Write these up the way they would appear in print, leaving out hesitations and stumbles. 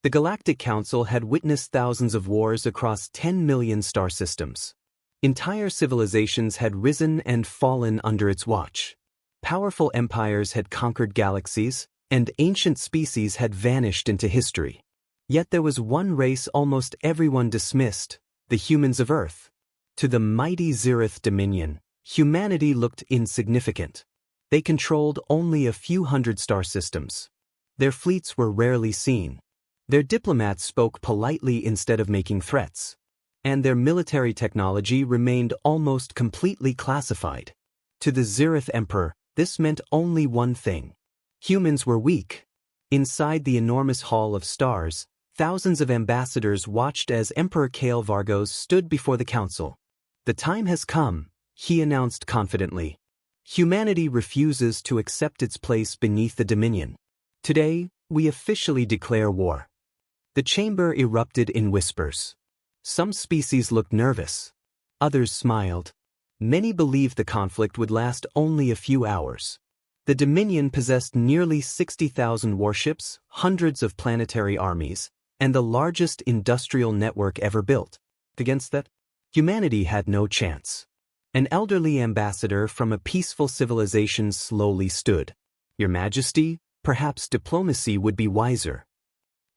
The Galactic Council had witnessed thousands of wars across 10 million star systems. Entire civilizations had risen and fallen under its watch. Powerful empires had conquered galaxies, and ancient species had vanished into history. Yet there was one race almost everyone dismissed, the humans of Earth. To the mighty Zirith Dominion, humanity looked insignificant. They controlled only a few hundred star systems. Their fleets were rarely seen. Their diplomats spoke politely instead of making threats. And their military technology remained almost completely classified. To the Zirith Emperor, this meant only one thing. Humans were weak. Inside the enormous Hall of Stars, thousands of ambassadors watched as Emperor Kale Vargos stood before the council. The time has come, he announced confidently. Humanity refuses to accept its place beneath the Dominion. Today, we officially declare war. The chamber erupted in whispers. Some species looked nervous. Others smiled. Many believed the conflict would last only a few hours. The Dominion possessed nearly 60,000 warships, hundreds of planetary armies, and the largest industrial network ever built. Against that, humanity had no chance. An elderly ambassador from a peaceful civilization slowly stood. Your Majesty, perhaps diplomacy would be wiser.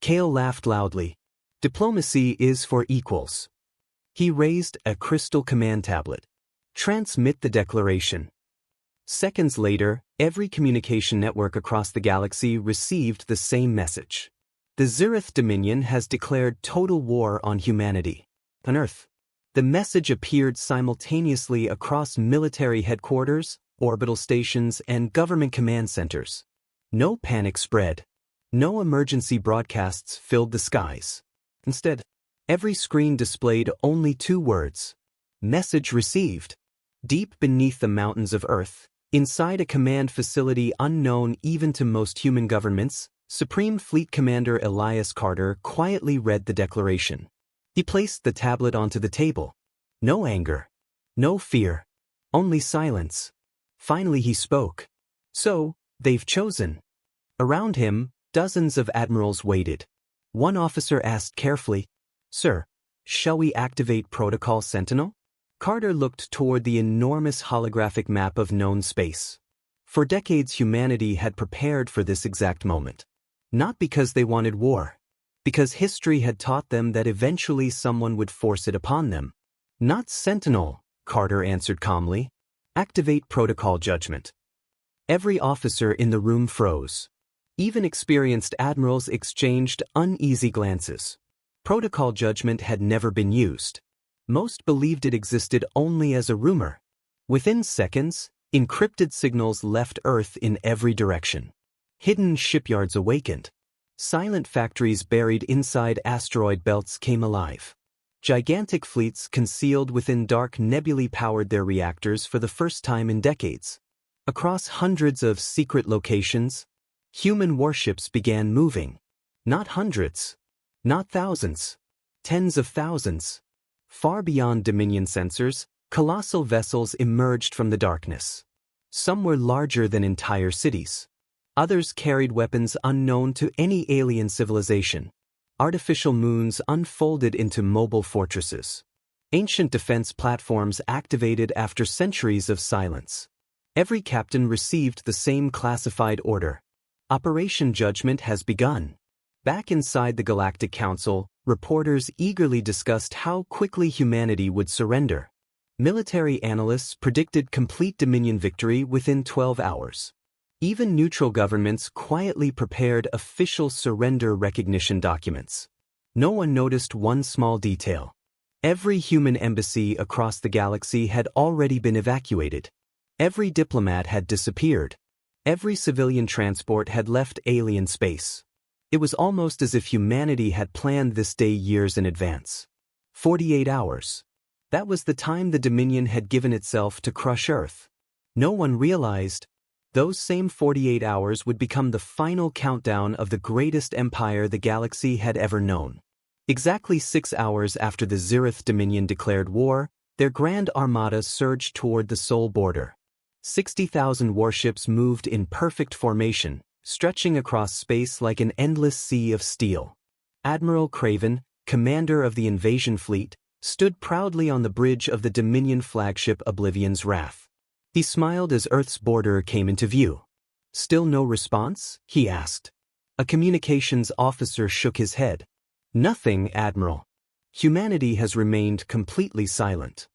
Kale laughed loudly. Diplomacy is for equals. He raised a crystal command tablet. Transmit the declaration. Seconds later, every communication network across the galaxy received the same message. The Zirith Dominion has declared total war on humanity. On Earth. The message appeared simultaneously across military headquarters, orbital stations, and government command centers. No panic spread. No emergency broadcasts filled the skies. Instead, every screen displayed only two words. Message received. Deep beneath the mountains of Earth, inside a command facility unknown even to most human governments, Supreme Fleet Commander Elias Carter quietly read the declaration. He placed the tablet onto the table. No anger. No fear. Only silence. Finally he spoke. So, they've chosen. Around him, dozens of admirals waited. One officer asked carefully, Sir, shall we activate Protocol Sentinel? Carter looked toward the enormous holographic map of known space. For decades humanity had prepared for this exact moment. Not because they wanted war. Because history had taught them that eventually someone would force it upon them. Not Sentinel, Carter answered calmly. Activate Protocol Judgment. Every officer in the room froze. Even experienced admirals exchanged uneasy glances. Protocol Judgment had never been used. Most believed it existed only as a rumor. Within seconds, encrypted signals left Earth in every direction. Hidden shipyards awakened. Silent factories buried inside asteroid belts came alive. Gigantic fleets concealed within dark nebulae powered their reactors for the first time in decades. Across hundreds of secret locations, human warships began moving. Not hundreds. Not thousands. Tens of thousands. Far beyond Dominion sensors, colossal vessels emerged from the darkness. Some were larger than entire cities. Others carried weapons unknown to any alien civilization. Artificial moons unfolded into mobile fortresses. Ancient defense platforms activated after centuries of silence. Every captain received the same classified order. Operation Judgment has begun. Back inside the Galactic Council, reporters eagerly discussed how quickly humanity would surrender. Military analysts predicted complete Dominion victory within 12 hours. Even neutral governments quietly prepared official surrender recognition documents. No one noticed one small detail. Every human embassy across the galaxy had already been evacuated. Every diplomat had disappeared. Every civilian transport had left alien space. It was almost as if humanity had planned this day years in advance. 48 hours. That was the time the Dominion had given itself to crush Earth. No one realized those same 48 hours would become the final countdown of the greatest empire the galaxy had ever known. Exactly 6 hours after the Zirith Dominion declared war, their Grand Armada surged toward the Sol border. 60,000 warships moved in perfect formation, stretching across space like an endless sea of steel. Admiral Craven, commander of the invasion fleet, stood proudly on the bridge of the Dominion flagship Oblivion's Wrath. He smiled as Earth's border came into view. "Still no response?" he asked. A communications officer shook his head. "Nothing, Admiral. Humanity has remained completely silent."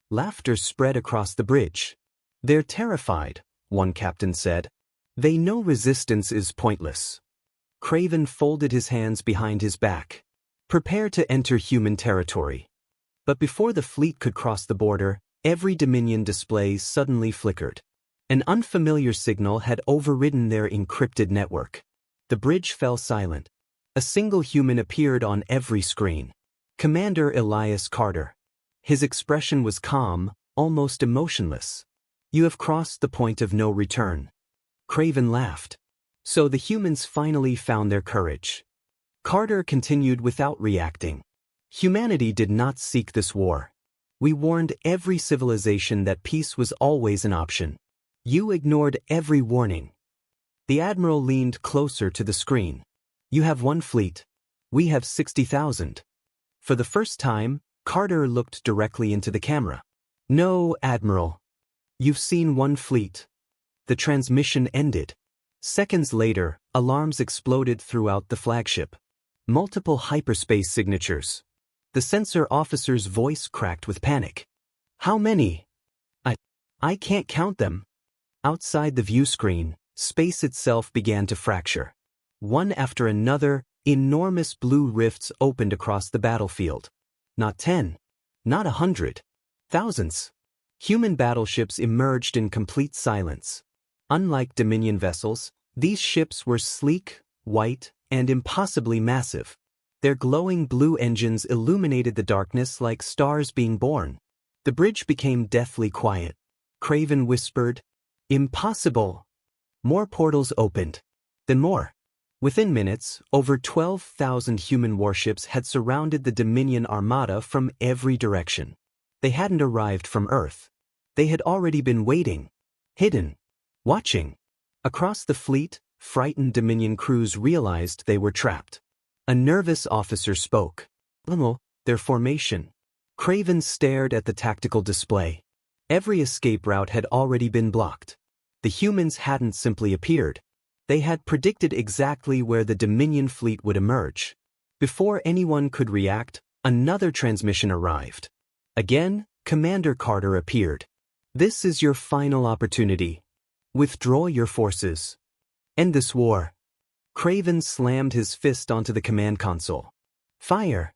Laughter spread across the bridge. "They're terrified," one captain said. "They know resistance is pointless." Craven folded his hands behind his back. "Prepare to enter human territory." But before the fleet could cross the border, every Dominion display suddenly flickered. An unfamiliar signal had overridden their encrypted network. The bridge fell silent. A single human appeared on every screen. Commander Elias Carter. His expression was calm, almost emotionless. "You have crossed the point of no return." Craven laughed. So the humans finally found their courage. Carter continued without reacting. "Humanity did not seek this war. We warned every civilization that peace was always an option. You ignored every warning." The Admiral leaned closer to the screen. "You have one fleet. We have 60,000. For the first time, Carter looked directly into the camera. "No, Admiral. You've seen one fleet." The transmission ended. Seconds later, alarms exploded throughout the flagship. Multiple hyperspace signatures. The sensor officer's voice cracked with panic. "How many? I can't count them." Outside the view screen, space itself began to fracture. One after another, enormous blue rifts opened across the battlefield. Not 10. Not 100. Thousands. Human battleships emerged in complete silence. Unlike Dominion vessels, these ships were sleek, white, and impossibly massive. Their glowing blue engines illuminated the darkness like stars being born. The bridge became deathly quiet. Craven whispered, "Impossible." More portals opened. Then more. Within minutes, over 12,000 human warships had surrounded the Dominion armada from every direction. They hadn't arrived from Earth. They had already been waiting, hidden, watching. Across the fleet, frightened Dominion crews realized they were trapped. A nervous officer spoke. "Their formation." Craven stared at the tactical display. Every escape route had already been blocked. The humans hadn't simply appeared. They had predicted exactly where the Dominion fleet would emerge. Before anyone could react, another transmission arrived. Again, Commander Carter appeared. "This is your final opportunity. Withdraw your forces. End this war." Craven slammed his fist onto the command console. Fire!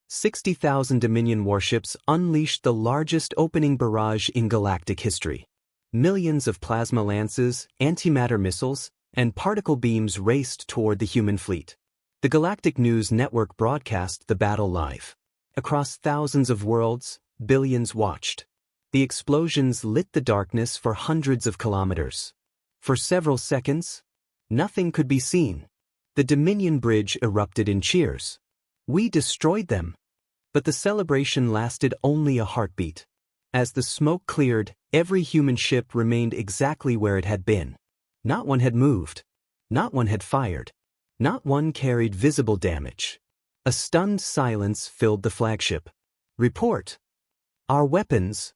60,000 Dominion warships unleashed the largest opening barrage in galactic history. Millions of plasma lances, antimatter missiles, and particle beams raced toward the human fleet. The Galactic News Network broadcast the battle live. Across thousands of worlds, billions watched. The explosions lit the darkness for hundreds of kilometers. For several seconds, nothing could be seen. The Dominion bridge erupted in cheers. "We destroyed them." But the celebration lasted only a heartbeat. As the smoke cleared, every human ship remained exactly where it had been. Not one had moved. Not one had fired. Not one carried visible damage. A stunned silence filled the flagship. "Report. Our weapons.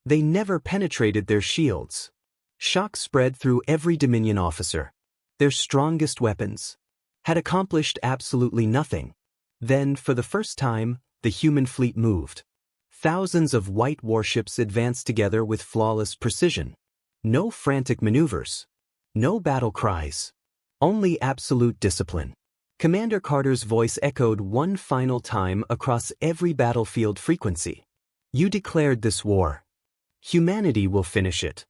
They never penetrated their shields." Shock spread through every Dominion officer. Their strongest weapons had accomplished absolutely nothing. Then, for the first time, the human fleet moved. Thousands of white warships advanced together with flawless precision. No frantic maneuvers. No battle cries. Only absolute discipline. Commander Carter's voice echoed one final time across every battlefield frequency. "You declared this war. Humanity will finish it."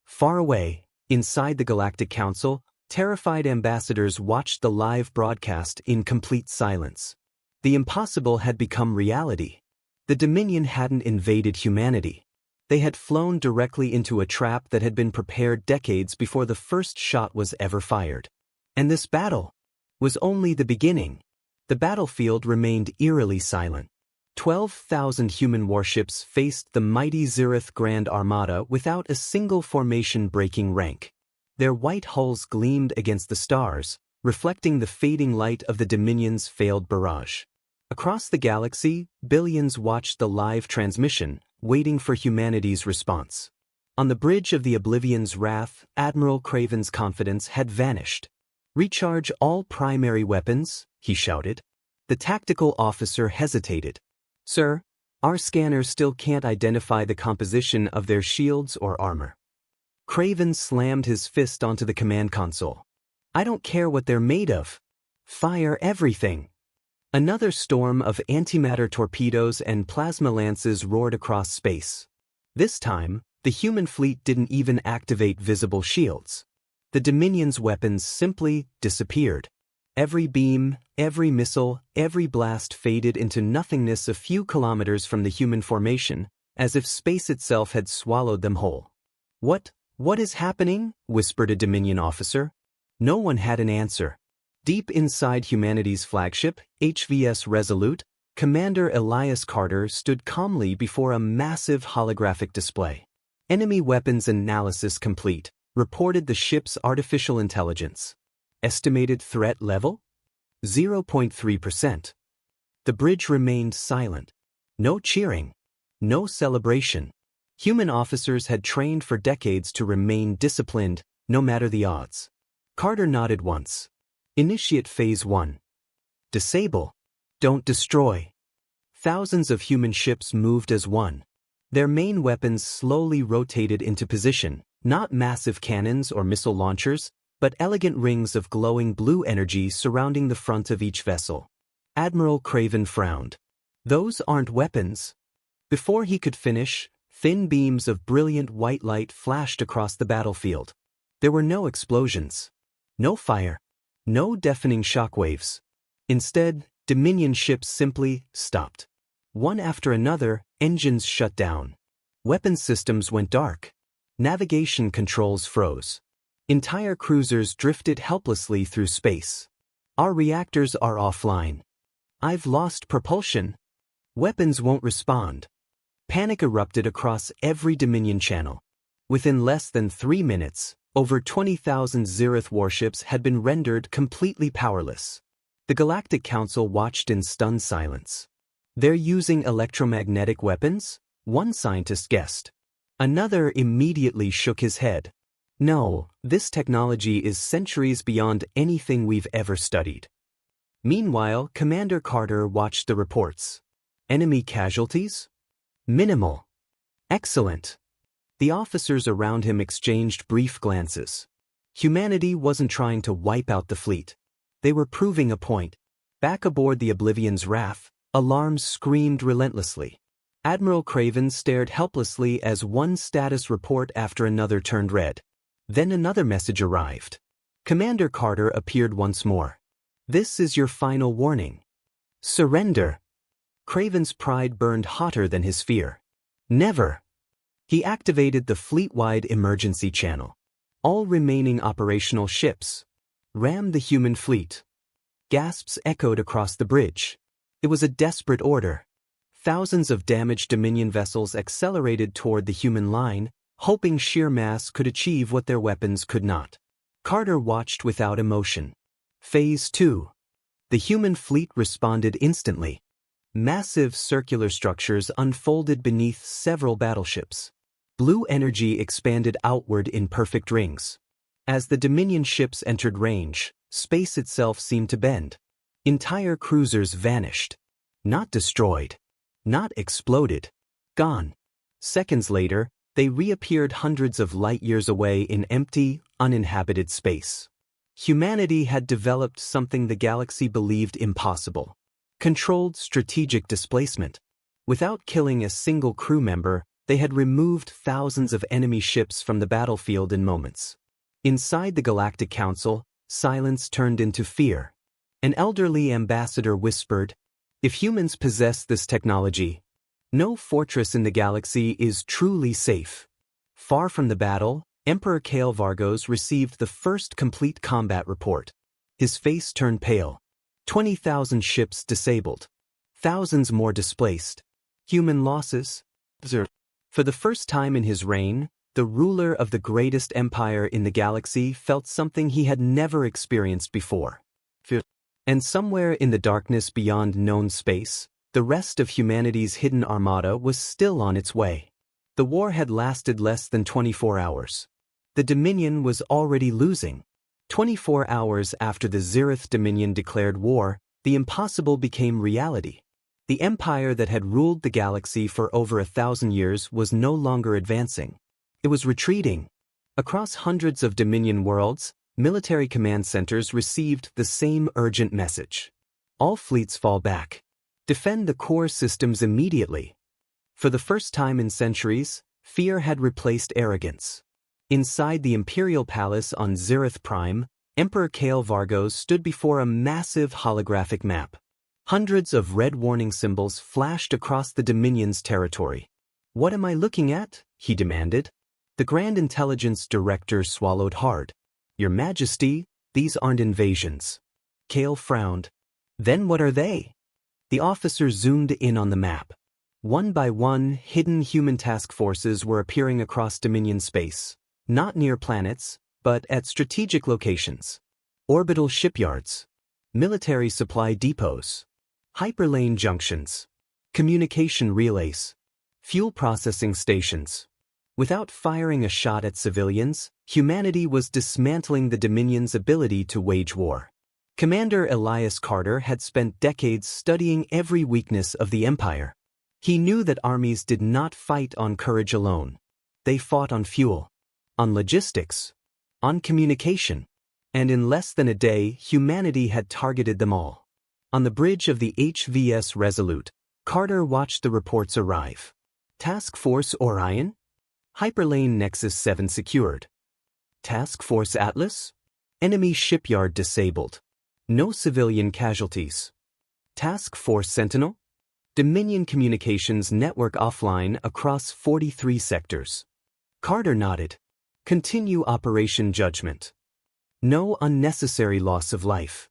Far away, inside the Galactic Council, terrified ambassadors watched the live broadcast in complete silence. The impossible had become reality. The Dominion hadn't invaded humanity. They had flown directly into a trap that had been prepared decades before the first shot was ever fired. And this battle was only the beginning. The battlefield remained eerily silent. 12,000 human warships faced the mighty Zirith Grand Armada without a single formation breaking rank. Their white hulls gleamed against the stars, reflecting the fading light of the Dominion's failed barrage. Across the galaxy, billions watched the live transmission, waiting for humanity's response. On the bridge of the Oblivion's wrath, Admiral Craven's confidence had vanished. "Recharge all primary weapons," he shouted. The tactical officer hesitated. "Sir, our scanners still can't identify the composition of their shields or armor." Craven slammed his fist onto the command console. "I don't care what they're made of. Fire everything." Another storm of antimatter torpedoes and plasma lances roared across space. This time, the human fleet didn't even activate visible shields. The Dominion's weapons simply disappeared. Every beam, every missile, every blast faded into nothingness a few kilometers from the human formation, as if space itself had swallowed them whole. What is happening?" whispered a Dominion officer. No one had an answer. Deep inside humanity's flagship, HVS Resolute, Commander Elias Carter stood calmly before a massive holographic display. "Enemy weapons analysis complete," reported the ship's artificial intelligence. "Estimated threat level? 0.3%. The bridge remained silent. No cheering. No celebration. Human officers had trained for decades to remain disciplined, no matter the odds. Carter nodded once. "Initiate Phase 1. Disable. Don't destroy." Thousands of human ships moved as one. Their main weapons slowly rotated into position, not massive cannons or missile launchers, but elegant rings of glowing blue energy surrounding the front of each vessel. Admiral Craven frowned. "Those aren't weapons." Before he could finish, thin beams of brilliant white light flashed across the battlefield. There were no explosions. No fire. No deafening shockwaves. Instead, Dominion ships simply stopped. One after another, engines shut down. Weapons systems went dark. Navigation controls froze. Entire cruisers drifted helplessly through space. "Our reactors are offline. I've lost propulsion. Weapons won't respond." Panic erupted across every Dominion channel. Within less than 3 minutes, over 20,000 Zereth warships had been rendered completely powerless. The Galactic Council watched in stunned silence. "They're using electromagnetic weapons?" one scientist guessed. Another immediately shook his head. "No, this technology is centuries beyond anything we've ever studied." Meanwhile, Commander Carter watched the reports. Enemy casualties? Minimal. Excellent. The officers around him exchanged brief glances. Humanity wasn't trying to wipe out the fleet. They were proving a point. Back aboard the Oblivion's wrath, alarms screamed relentlessly. Admiral Craven stared helplessly as one status report after another turned red. Then another message arrived. Commander Carter appeared once more. "This is your final warning. Surrender." Craven's pride burned hotter than his fear. "Never." He activated the fleet-wide emergency channel. All remaining operational ships. Ram the human fleet. Gasps echoed across the bridge. It was a desperate order. Thousands of damaged Dominion vessels accelerated toward the human line, hoping sheer mass could achieve what their weapons could not. Carter watched without emotion. Phase 2. The human fleet responded instantly. Massive circular structures unfolded beneath several battleships. Blue energy expanded outward in perfect rings. As the Dominion ships entered range, space itself seemed to bend. Entire cruisers vanished. Not destroyed. Not exploded. Gone. Seconds later, they reappeared hundreds of light-years away in empty, uninhabited space. Humanity had developed something the galaxy believed impossible. Controlled strategic displacement. Without killing a single crew member, they had removed thousands of enemy ships from the battlefield in moments. Inside the Galactic Council, silence turned into fear. An elderly ambassador whispered, "If humans possess this technology, no fortress in the galaxy is truly safe." Far from the battle, Emperor Kale Vargos received the first complete combat report. His face turned pale. 20,000 ships disabled. Thousands more displaced. Human losses? For the first time in his reign, the ruler of the greatest empire in the galaxy, felt something he had never experienced before. Fear. And somewhere in the darkness beyond known space, the rest of humanity's hidden armada was still on its way. The war had lasted less than 24 hours. The Dominion was already losing. 24 hours after the Zereth Dominion declared war, the impossible became reality. The empire that had ruled the galaxy for over 1,000 years was no longer advancing. It was retreating. Across hundreds of Dominion worlds, military command centers received the same urgent message. All fleets fall back. Defend the core systems immediately. For the first time in centuries, fear had replaced arrogance. Inside the Imperial Palace on Zereth Prime, Emperor Kale Vargos stood before a massive holographic map. Hundreds of red warning symbols flashed across the Dominion's territory. "What am I looking at?" he demanded. The Grand Intelligence Director swallowed hard. "Your Majesty, these aren't invasions." Kale frowned. "Then what are they?" The officer zoomed in on the map. One by one, hidden human task forces were appearing across Dominion space, not near planets, but at strategic locations. Orbital shipyards, military supply depots, hyperlane junctions, communication relays, fuel processing stations. Without firing a shot at civilians, humanity was dismantling the Dominion's ability to wage war. Commander Elias Carter had spent decades studying every weakness of the Empire. He knew that armies did not fight on courage alone. They fought on fuel, on logistics, on communication. And in less than a day, humanity had targeted them all. On the bridge of the HVS Resolute, Carter watched the reports arrive. Task Force Orion? Hyperlane Nexus 7 secured. Task Force Atlas? Enemy shipyard disabled. No civilian casualties. Task Force Sentinel? Dominion communications network offline across 43 sectors. Carter nodded. Continue Operation Judgment. No unnecessary loss of life.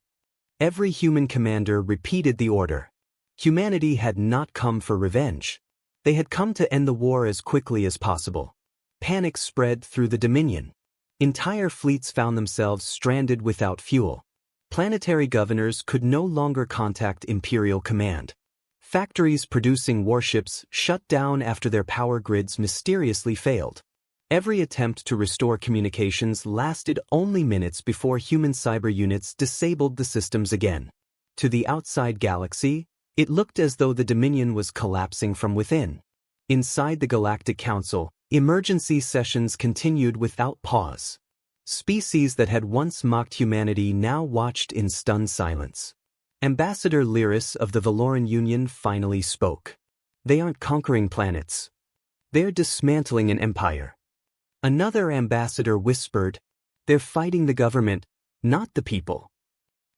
Every human commander repeated the order. Humanity had not come for revenge. They had come to end the war as quickly as possible. Panic spread through the Dominion. Entire fleets found themselves stranded without fuel. Planetary governors could no longer contact Imperial Command. Factories producing warships shut down after their power grids mysteriously failed. Every attempt to restore communications lasted only minutes before human cyber units disabled the systems again. To the outside galaxy, it looked as though the Dominion was collapsing from within. Inside the Galactic Council, emergency sessions continued without pause. Species that had once mocked humanity now watched in stunned silence. Ambassador Lyris of the Valoran Union finally spoke. "They aren't conquering planets. They're dismantling an empire." Another ambassador whispered, "They're fighting the government, not the people."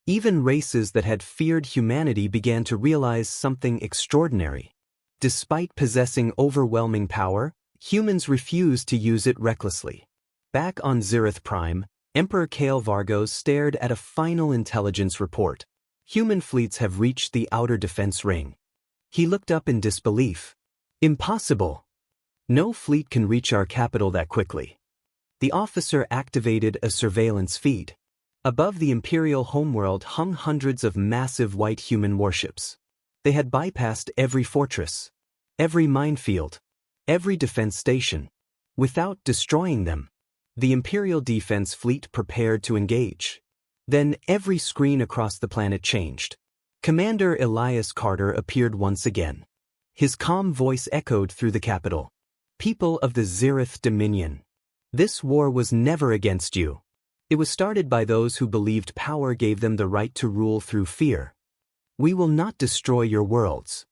Even races that had feared humanity began to realize something extraordinary. Despite possessing overwhelming power, humans refused to use it recklessly. Back on Zereth Prime, Emperor Kale Vargos stared at a final intelligence report. Human fleets have reached the outer defense ring. He looked up in disbelief. "Impossible. No fleet can reach our capital that quickly." The officer activated a surveillance feed. Above the Imperial homeworld hung hundreds of massive white human warships. They had bypassed every fortress, every minefield, every defense station. Without destroying them, the Imperial Defense Fleet prepared to engage. Then every screen across the planet changed. Commander Elias Carter appeared once again. His calm voice echoed through the capital. "People of the Zereth Dominion, this war was never against you. It was started by those who believed power gave them the right to rule through fear. We will not destroy your worlds.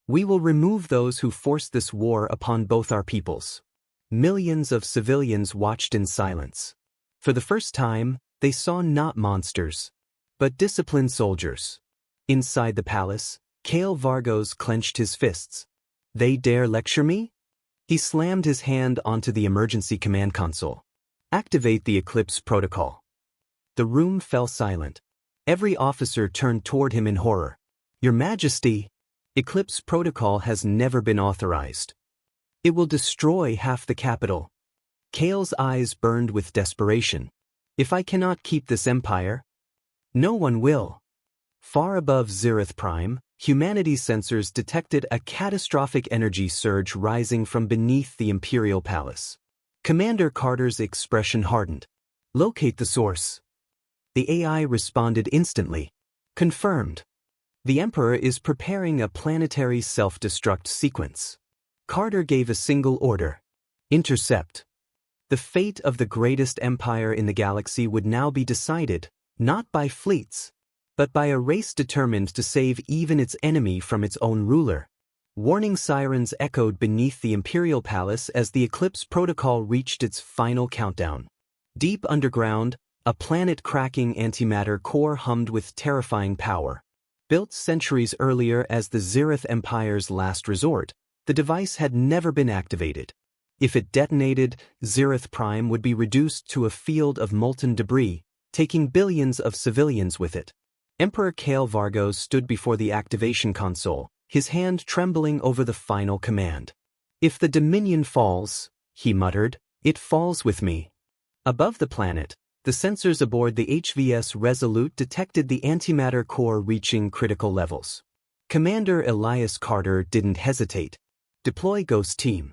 We will remove those who forced this war upon both our peoples." Millions of civilians watched in silence. For the first time, they saw not monsters, but disciplined soldiers. Inside the palace, Kale Vargos clenched his fists. "They dare lecture me?" He slammed his hand onto the emergency command console. "Activate the Eclipse protocol." The room fell silent. Every officer turned toward him in horror. "Your Majesty, Eclipse protocol has never been authorized. It will destroy half the capital." Kale's eyes burned with desperation. If I cannot keep this empire, no one will. Far above Zereth Prime, humanity's sensors detected a catastrophic energy surge rising from beneath the Imperial Palace. Commander Carter's expression hardened. Locate the source. The AI responded instantly. Confirmed. The Emperor is preparing a planetary self-destruct sequence. Carter gave a single order. Intercept. The fate of the greatest empire in the galaxy would now be decided, not by fleets, but by a race determined to save even its enemy from its own ruler. Warning sirens echoed beneath the Imperial Palace as the Eclipse Protocol reached its final countdown. Deep underground, a planet-cracking antimatter core hummed with terrifying power. Built centuries earlier as the Zereth Empire's last resort, the device had never been activated. If it detonated, Zereth Prime would be reduced to a field of molten debris, taking billions of civilians with it. Emperor Kale Vargos stood before the activation console, his hand trembling over the final command. If the Dominion falls, he muttered, it falls with me. Above the planet, the sensors aboard the HVS Resolute detected the antimatter core reaching critical levels. Commander Elias Carter didn't hesitate. Deploy Ghost Team.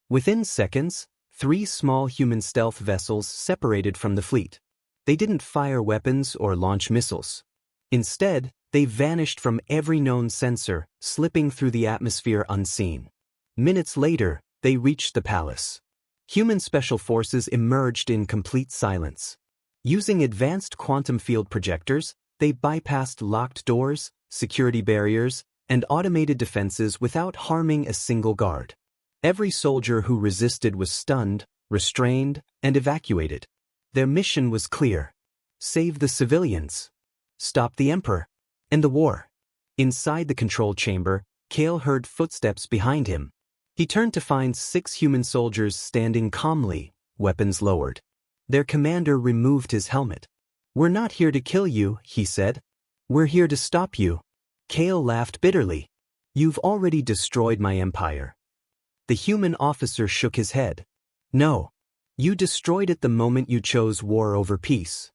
Within seconds, 3 small human stealth vessels separated from the fleet. They didn't fire weapons or launch missiles. Instead, they vanished from every known sensor, slipping through the atmosphere unseen. Minutes later, they reached the palace. Human special forces emerged in complete silence. Using advanced quantum field projectors, they bypassed locked doors, security barriers, and automated defenses without harming a single guard. Every soldier who resisted was stunned, restrained, and evacuated. Their mission was clear. Save the civilians. Stop the Emperor. End the war. Inside the control chamber, Kale heard footsteps behind him. He turned to find 6 human soldiers standing calmly, weapons lowered. Their commander removed his helmet. We're not here to kill you, he said. We're here to stop you. Kale laughed bitterly. You've already destroyed my empire. The human officer shook his head. No. You destroyed it the moment you chose war over peace.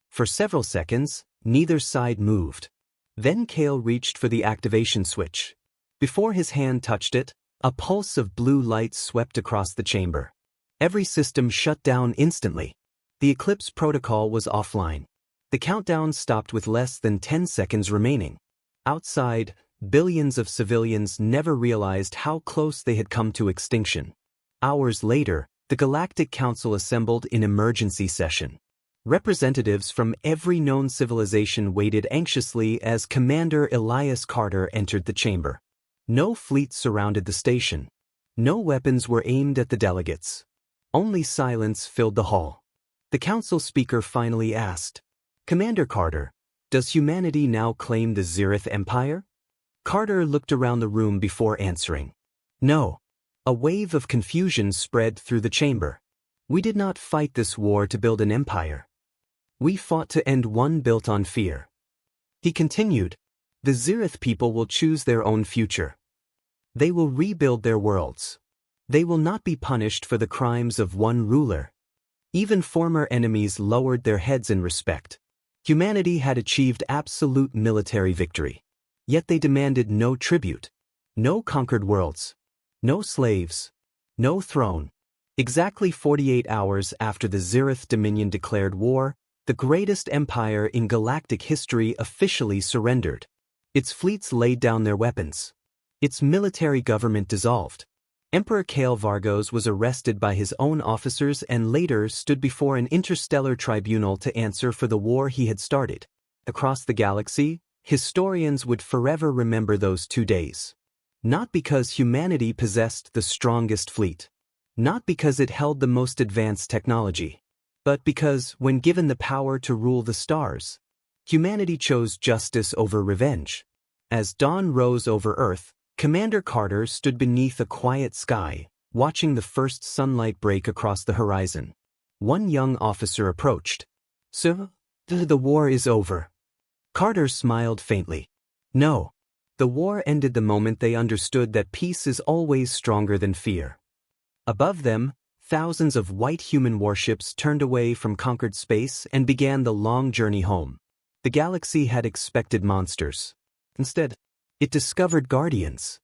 For several seconds, neither side moved. Then Kale reached for the activation switch. Before his hand touched it, a pulse of blue light swept across the chamber. Every system shut down instantly. The Eclipse Protocol was offline. The countdown stopped with less than 10 seconds remaining. Outside, billions of civilians never realized how close they had come to extinction. Hours later, the Galactic Council assembled in emergency session. Representatives from every known civilization waited anxiously as Commander Elias Carter entered the chamber. No fleet surrounded the station. No weapons were aimed at the delegates. Only silence filled the hall. The council speaker finally asked, Commander Carter, does humanity now claim the Zereth Empire? Carter looked around the room before answering. No. A wave of confusion spread through the chamber. We did not fight this war to build an empire. We fought to end one built on fear. He continued, the Zereth people will choose their own future. They will rebuild their worlds. They will not be punished for the crimes of one ruler. Even former enemies lowered their heads in respect. Humanity had achieved absolute military victory. Yet they demanded no tribute, no conquered worlds, no slaves, no throne. Exactly 48 hours after the Zereth Dominion declared war, the greatest empire in galactic history officially surrendered. Its fleets laid down their weapons. Its military government dissolved. Emperor Kale Vargos was arrested by his own officers and later stood before an interstellar tribunal to answer for the war he had started. Across the galaxy, historians would forever remember those 2 days. Not because humanity possessed the strongest fleet. Not because it held the most advanced technology. But because, when given the power to rule the stars, humanity chose justice over revenge. As dawn rose over Earth, Commander Carter stood beneath a quiet sky, watching the first sunlight break across the horizon. One young officer approached. Sir, the war is over. Carter smiled faintly. No. The war ended the moment they understood that peace is always stronger than fear. Above them, Thousands of white human warships turned away from conquered space and began the long journey home. The galaxy had expected monsters. Instead, it discovered guardians.